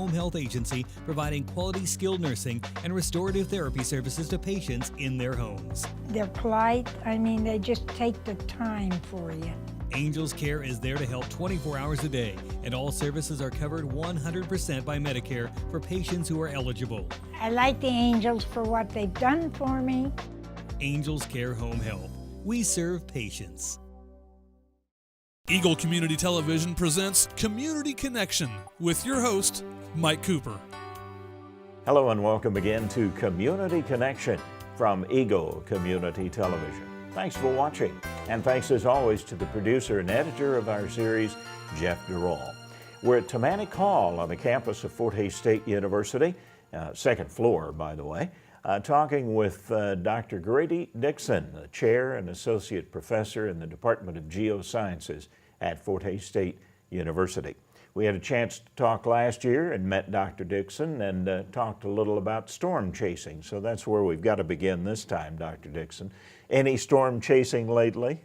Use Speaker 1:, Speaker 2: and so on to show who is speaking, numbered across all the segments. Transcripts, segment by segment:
Speaker 1: Home Health Agency, providing quality skilled nursing and restorative therapy services to patients in their homes.
Speaker 2: They're polite. I mean, they just take the time for you.
Speaker 1: Angels Care is there to help 24 hours a day, and all services are covered 100% by Medicare for patients who are eligible.
Speaker 2: I like the Angels for what they've done for me.
Speaker 1: Angels Care Home Health. We serve patients.
Speaker 3: Eagle Community Television presents Community Connection with your host, Mike Cooper.
Speaker 4: Hello and welcome again to Community Connection from Eagle Community Television. Thanks for watching, and thanks as always to the producer and editor of our series, Jeff Durall. We're at Tamanic Hall on the campus of Fort Hays State University, second floor, by the way, talking with Dr. Grady Dixon, the chair and associate professor in the Department of Geosciences at Fort Hays State University. We had a chance to talk last year and met Dr. Dixon and talked a little about storm chasing. So that's where we've got to begin this time, Dr. Dixon. Any storm chasing lately?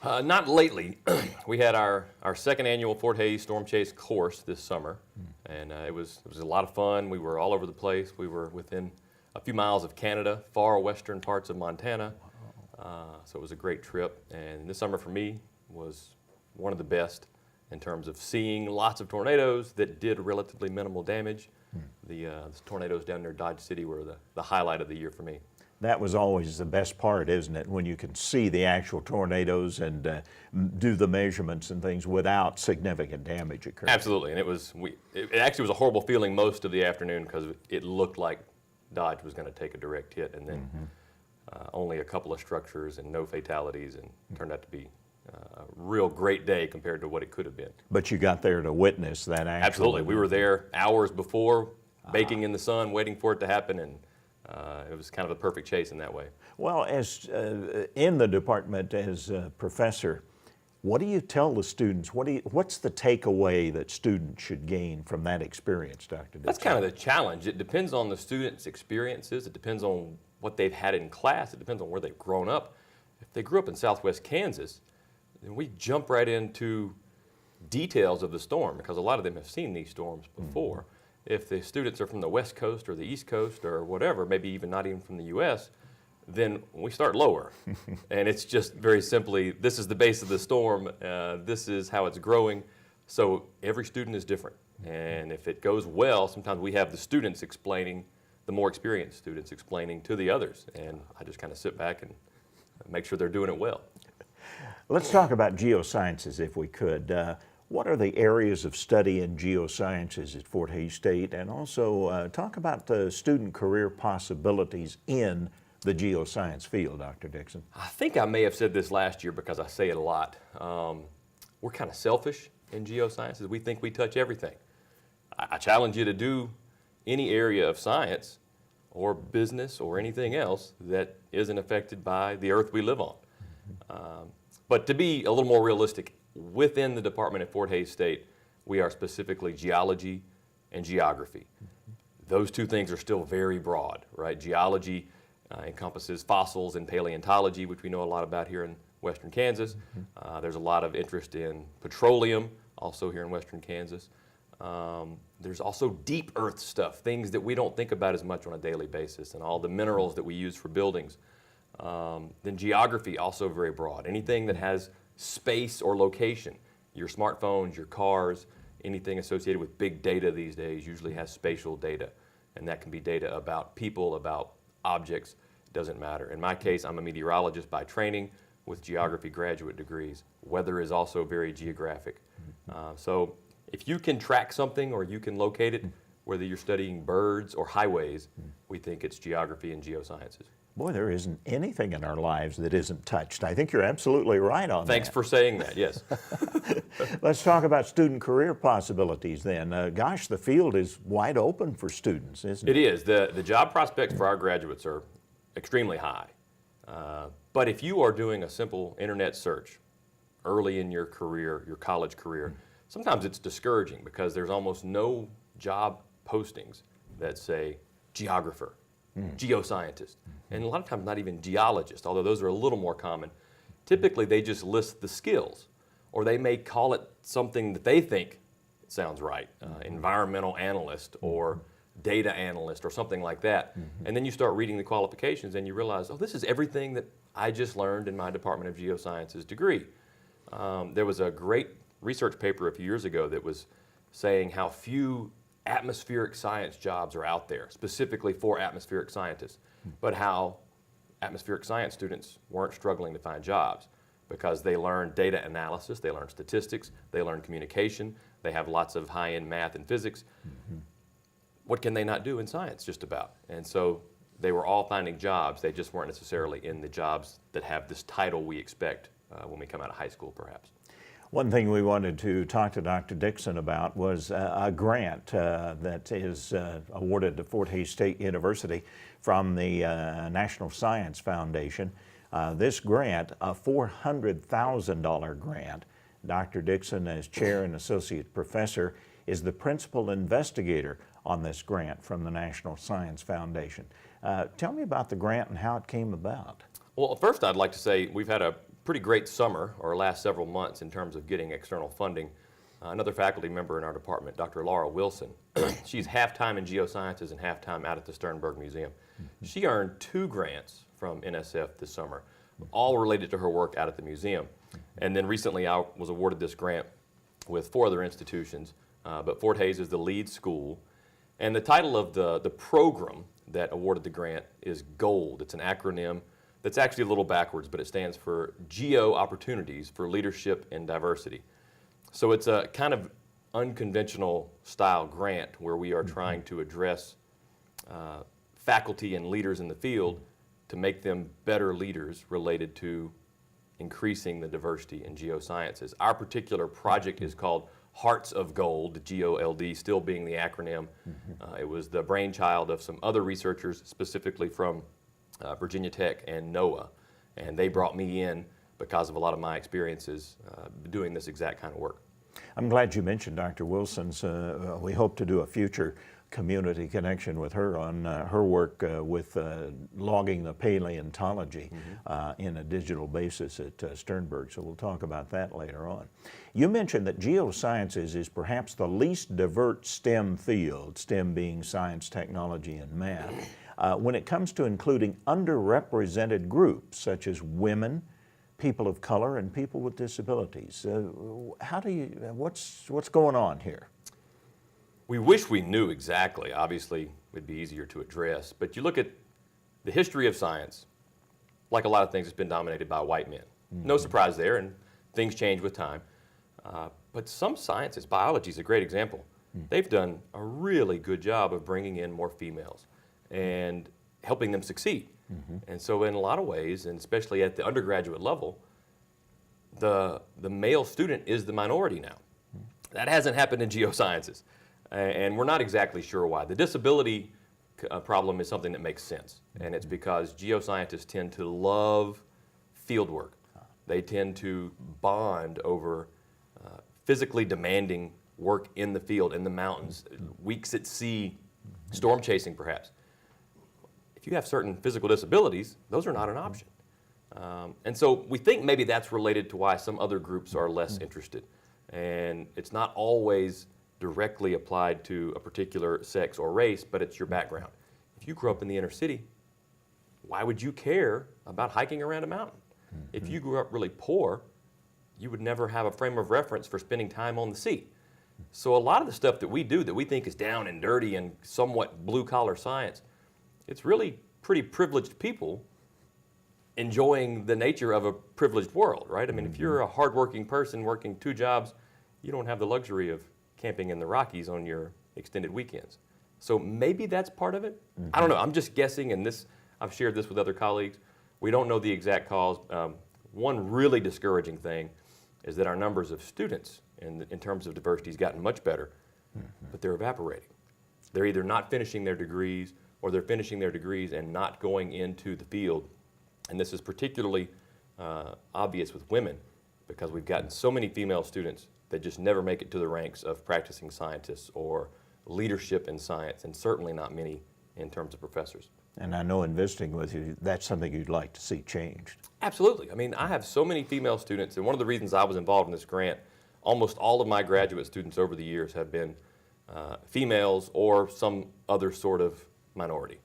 Speaker 5: Not lately. We had our second annual Fort Hays Storm Chase course this summer, and it was a lot of fun. We were all over the place. We were within a few miles of Canada, far western parts of Montana. So it was a great trip, and this summer for me was one of the best in terms of seeing lots of tornadoes that did relatively minimal damage. The tornadoes down near Dodge City were the highlight of the year for me.
Speaker 4: That was always the best part, isn't it? When you can see the actual tornadoes and do the measurements and things without significant damage occurring.
Speaker 5: Absolutely, and it actually was a horrible feeling most of the afternoon because it looked like Dodge was going to take a direct hit, and then only a couple of structures and no fatalities, and it turned out to be a real great day compared to what it could have been.
Speaker 4: But you got there to witness that actually.
Speaker 5: Absolutely. We were there hours before, baking in the sun, waiting for it to happen, and it was kind of a perfect chase in that way.
Speaker 4: Well, as in the department as a professor, what do you tell the students? What's the takeaway that students should gain from that experience, Dr. Dixon?
Speaker 5: That's kind of the challenge. It depends on the students' experiences. It depends on what they've had in class. It depends on where they've grown up. If they grew up in southwest Kansas, then we jump right into details of the storm because a lot of them have seen these storms before. If the students are from the West Coast or the East Coast or whatever, maybe even not even from the U.S., then we start lower. And it's just very simply, this is the base of the storm, this is how it's growing. So every student is different. And if it goes well, sometimes we have the students explaining, the more experienced students explaining to the others. And I just kind of sit back and make sure they're doing it well.
Speaker 4: Let's talk about geosciences if we could. What are the areas of study in geosciences at Fort Hays State? And also talk about the student career possibilities in the geoscience field, Dr. Dixon.
Speaker 5: I think I may have said this last year because I say it a lot. We're kind of selfish in geosciences. We think we touch everything. I challenge you to do any area of science or business or anything else that isn't affected by the earth we live on. But to be a little more realistic, within the department at Fort Hays State, we are specifically geology and geography. Those two things are still very broad, right? Geology encompasses fossils and paleontology, which we know a lot about here in western Kansas. There's a lot of interest in petroleum, also here in western Kansas. There's also deep earth stuff, things that we don't think about as much on a daily basis, and all the minerals that we use for buildings. Then geography, also very broad. Anything that has space or location, your smartphones, your cars, anything associated with big data these days usually has spatial data. And that can be data about people, about objects, doesn't matter. In my case, I'm a meteorologist by training with geography graduate degrees. Weather is also very geographic. So if you can track something or you can locate it, whether you're studying birds or highways, we think it's geography and geosciences.
Speaker 4: Boy, there isn't anything in our lives that isn't touched. I think you're absolutely right on that.
Speaker 5: Thanks for saying that, yes.
Speaker 4: Let's talk about student career possibilities then. Gosh, the field is wide open for students, isn't it?
Speaker 5: It is. The job prospects for our graduates are extremely high. But if you are doing a simple internet search early in your career, your college career, sometimes it's discouraging because there's almost no job postings that say geographer, geoscientist, and a lot of times not even geologist, although those are a little more common. Typically they just list the skills, or they may call it something that they think sounds right, environmental analyst or data analyst or something like that. And then you start reading the qualifications and you realize, oh, this is everything that I just learned in my Department of Geosciences degree. There was a great research paper a few years ago that was saying how few atmospheric science jobs are out there, specifically for atmospheric scientists, but how atmospheric science students weren't struggling to find jobs because they learned data analysis, they learned statistics, they learned communication, they have lots of high-end math and physics. What can they not do in science, just about? And so they were all finding jobs, they just weren't necessarily in the jobs that have this title we expect when we come out of high school, perhaps.
Speaker 4: One thing we wanted to talk to Dr. Dixon about was a grant that is awarded to Fort Hays State University from the National Science Foundation. This grant, a $400,000 grant. Dr. Dixon, as chair and associate professor, is the principal investigator on this grant from the National Science Foundation. Tell me about the grant and how it came about.
Speaker 5: Well, first I'd like to say we've had a pretty great summer, or last several months, in terms of getting external funding. Another faculty member in our department, Dr. Laura Wilson, she's half-time in geosciences and half-time out at the Sternberg Museum. She earned 2 grants from NSF this summer, all related to her work out at the museum. And then recently I was awarded this grant with 4 other institutions, but Fort Hays is the lead school. And the title of the program that awarded the grant is GOLD. It's an acronym that's actually a little backwards, but it stands for Geo Opportunities for Leadership and Diversity. So it's a kind of unconventional style grant where we are trying to address faculty and leaders in the field to make them better leaders related to increasing the diversity in geosciences. Our particular project is called Hearts of Gold, GOLD still being the acronym. It was the brainchild of some other researchers, specifically from Virginia Tech and NOAA, and they brought me in because of a lot of my experiences doing this exact kind of work.
Speaker 4: I'm glad you mentioned Dr. Wilson's. We hope to do a future community connection with her on her work with logging the paleontology in a digital basis at Sternberg, so we'll talk about that later on. You mentioned that geosciences is perhaps the least divert STEM field, STEM being science, technology, and math, when it comes to including underrepresented groups such as women, people of color, and people with disabilities. What's going on here?
Speaker 5: We wish we knew exactly. Obviously, it would be easier to address. But you look at the history of science, like a lot of things, it's been dominated by white men. No surprise there, and things change with time. But some sciences, biology is a great example. They've done a really good job of bringing in more females and helping them succeed. And so in a lot of ways, and especially at the undergraduate level, the male student is the minority now. That hasn't happened in geosciences. And we're not exactly sure why. The disability problem is something that makes sense. And it's because geoscientists tend to love field work. They tend to bond over physically demanding work in the field, in the mountains, weeks at sea, storm chasing perhaps. If you have certain physical disabilities, those are not an option. And so we think maybe that's related to why some other groups are less interested. And it's not always directly applied to a particular sex or race, but it's your background. If you grew up in the inner city, why would you care about hiking around a mountain? If you grew up really poor, you would never have a frame of reference for spending time on the sea. So a lot of the stuff that we do that we think is down and dirty and somewhat blue-collar science, it's really pretty privileged people enjoying the nature of a privileged world, right? I mean, if you're a hardworking person working 2 jobs, you don't have the luxury of camping in the Rockies on your extended weekends. So maybe that's part of it. I don't know. I'm just guessing, and I've shared this with other colleagues. We don't know the exact cause. One really discouraging thing is that our numbers of students in terms of diversity has gotten much better, but they're evaporating. They're either not finishing their degrees or they're finishing their degrees and not going into the field. And this is particularly obvious with women because we've gotten so many female students that just never make it to the ranks of practicing scientists or leadership in science, and certainly not many in terms of professors.
Speaker 4: And I know in visiting with you, that's something you'd like to see changed.
Speaker 5: Absolutely. I mean, I have so many female students, and one of the reasons I was involved in this grant almost all of my graduate students over the years have been females or some other sort of minority.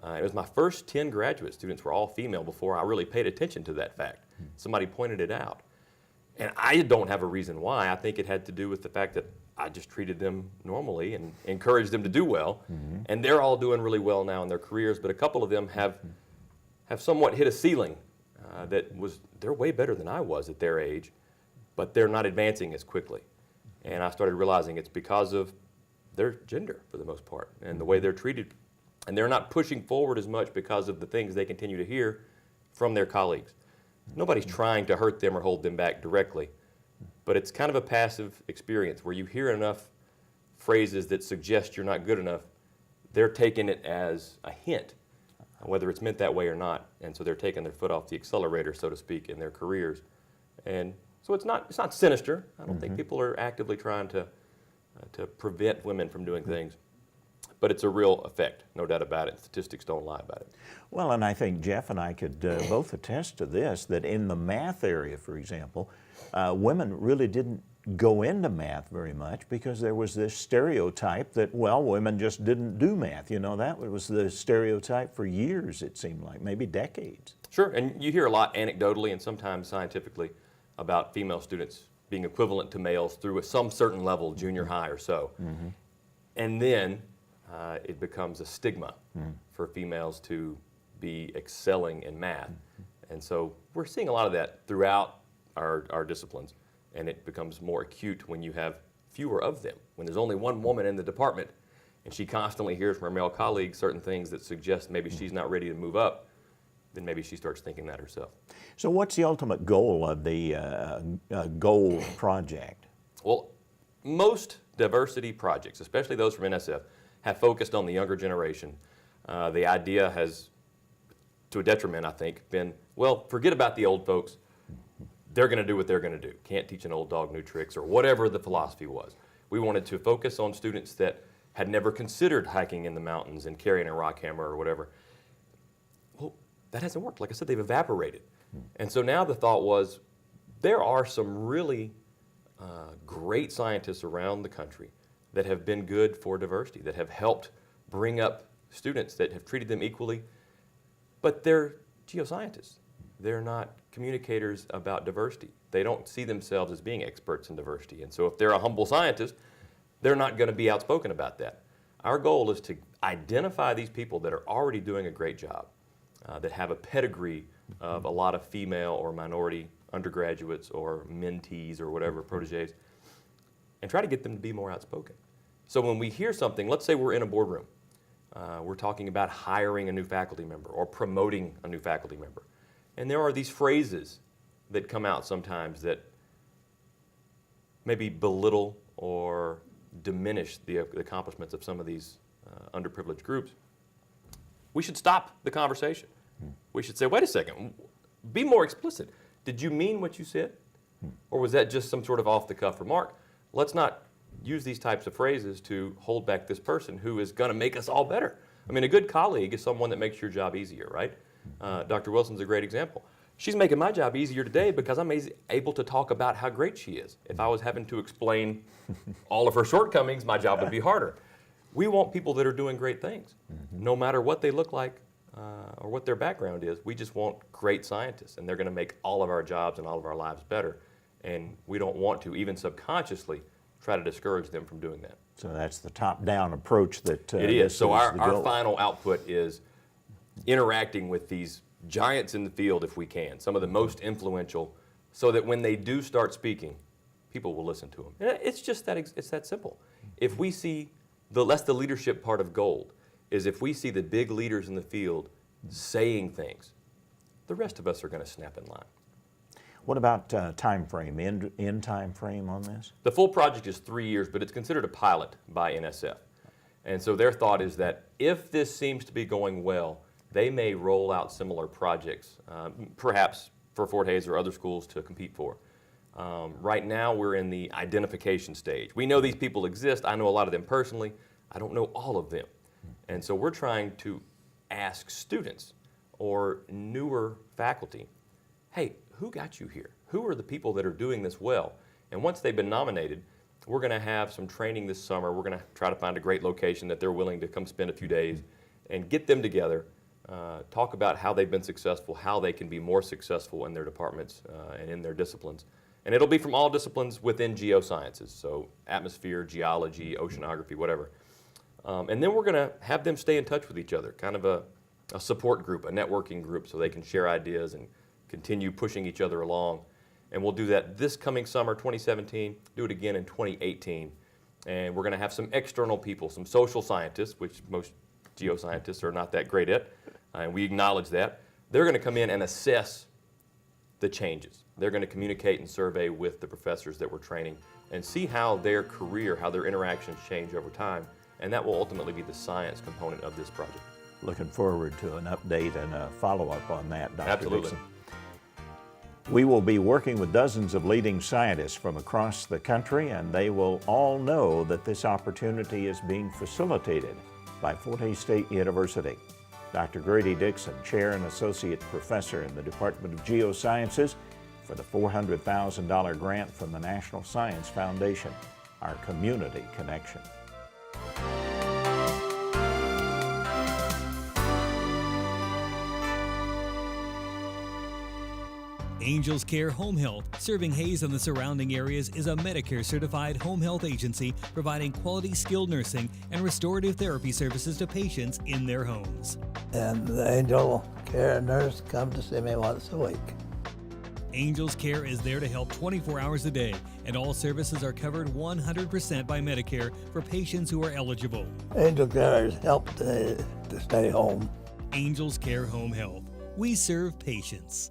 Speaker 5: It was my first 10 graduate students were all female before I really paid attention to that fact. Somebody pointed it out. And I don't have a reason why. I think it had to do with the fact that I just treated them normally and encouraged them to do well. And they're all doing really well now in their careers, but a couple of them have somewhat hit a ceiling they're way better than I was at their age, but they're not advancing as quickly. And I started realizing it's because of their gender for the most part and the way they're treated. And they're not pushing forward as much because of the things they continue to hear from their colleagues. Nobody's trying to hurt them or hold them back directly, but it's kind of a passive experience where you hear enough phrases that suggest you're not good enough. They're taking it as a hint, whether it's meant that way or not, and so they're taking their foot off the accelerator, so to speak, in their careers. And so it's not sinister. I don't think people are actively trying to prevent women from doing things. But it's a real effect, no doubt about it. Statistics don't lie about it.
Speaker 4: Well, and I think Jeff and I could both attest to this, that in the math area, for example, women really didn't go into math very much because there was this stereotype that, well, women just didn't do math. You know, that was the stereotype for years, it seemed like, maybe decades.
Speaker 5: Sure, and you hear a lot anecdotally and sometimes scientifically about female students being equivalent to males through some certain level, junior high or so. And then it becomes a stigma for females to be excelling in math. And so we're seeing a lot of that throughout our disciplines, and it becomes more acute when you have fewer of them. When there's only one woman in the department and she constantly hears from her male colleagues certain things that suggest maybe she's not ready to move up, then maybe she starts thinking that herself.
Speaker 4: So what's the ultimate goal of the GOAL project?
Speaker 5: Well, most diversity projects, especially those from NSF, have focused on the younger generation. The idea has, to a detriment, I think, been, well, forget about the old folks. They're going to do what they're going to do. Can't teach an old dog new tricks, or whatever the philosophy was. We wanted to focus on students that had never considered hiking in the mountains and carrying a rock hammer or whatever. Well, that hasn't worked. Like I said, they've evaporated. And so now the thought was, there are some really great scientists around the country that have been good for diversity, that have helped bring up students, that have treated them equally, but they're geoscientists. They're not communicators about diversity. They don't see themselves as being experts in diversity. And so if they're a humble scientist, they're not going to be outspoken about that. Our goal is to identify these people that are already doing a great job, that have a pedigree of a lot of female or minority undergraduates or mentees or whatever, protégés, and try to get them to be more outspoken. So when we hear something, let's say we're in a boardroom, we're talking about hiring a new faculty member or promoting a new faculty member. And there are these phrases that come out sometimes that maybe belittle or diminish the accomplishments of some of these underprivileged groups. We should stop the conversation. We should say, wait a second, be more explicit. Did you mean what you said? Or was that just some sort of off-the-cuff remark? Let's not use these types of phrases to hold back this person who is going to make us all better. I mean, a good colleague is someone that makes your job easier, right? Dr. Wilson's a great example. She's making my job easier today because I'm able to talk about how great she is. If I was having to explain all of her shortcomings, my job would be harder. We want people that are doing great things, no matter what they look like or what their background is. We just want great scientists, and they're going to make all of our jobs and all of our lives better. And we don't want to, even subconsciously, try to discourage them from doing that.
Speaker 4: So that's the top-down approach that
Speaker 5: it is. So our final output is interacting with these giants in the field if we can, some of the most influential, so that when they do start speaking, people will listen to them. And it's just that, it's that simple. If we see, that's the leadership part of GOLD, is if we see the big leaders in the field saying things, the rest of us are going to snap in line.
Speaker 4: What about time frame, end time frame on this?
Speaker 5: The full project is 3 years, but it's considered a pilot by NSF. And so their thought is that if this seems to be going well, they may roll out similar projects, perhaps for Fort Hays or other schools to compete for. Right now, we're in the identification stage. We know these people exist. I know a lot of them personally. I don't know all of them. And so we're trying to ask students or newer faculty, hey, who got you here? Who are the people that are doing this well? And once they've been nominated, we're going to have some training this summer. We're going to try to find a great location that they're willing to come spend a few days and get them together, talk about how they've been successful, how they can be more successful in their departments and in their disciplines. And it'll be from all disciplines within geosciences, so atmosphere, geology, oceanography, whatever. And then we're going to have them stay in touch with each other, kind of a support group, a networking group, so they can share ideas and continue pushing each other along. And we'll do that this coming summer, 2017, do it again in 2018. And we're going to have some external people, some social scientists, which most geoscientists are not that great at, and we acknowledge that. They're going to come in and assess the changes. They're going to communicate and survey with the professors that we're training and see how their career, how their interactions change over time, and that will ultimately be the science component of this project.
Speaker 4: Looking forward to an update and a follow-up on that, Dr.
Speaker 5: Absolutely.
Speaker 4: Dixon. We will be working with dozens of leading scientists from across the country, and they will all know that this opportunity is being facilitated by Forte State University. Dr. Grady Dixon, Chair and Associate Professor in the Department of Geosciences, for the $400,000 grant from the National Science Foundation, our community connection.
Speaker 1: Angels Care Home Health, serving Hayes and the surrounding areas, is a Medicare-certified home health agency providing quality skilled nursing and restorative therapy services to patients in their homes.
Speaker 6: And the Angel Care nurse comes to see me once a week.
Speaker 1: Angels Care is there to help 24 hours a day, and all services are covered 100% by Medicare for patients who are eligible.
Speaker 6: Angel Care has helped to stay home.
Speaker 1: Angels Care Home Health. We serve patients.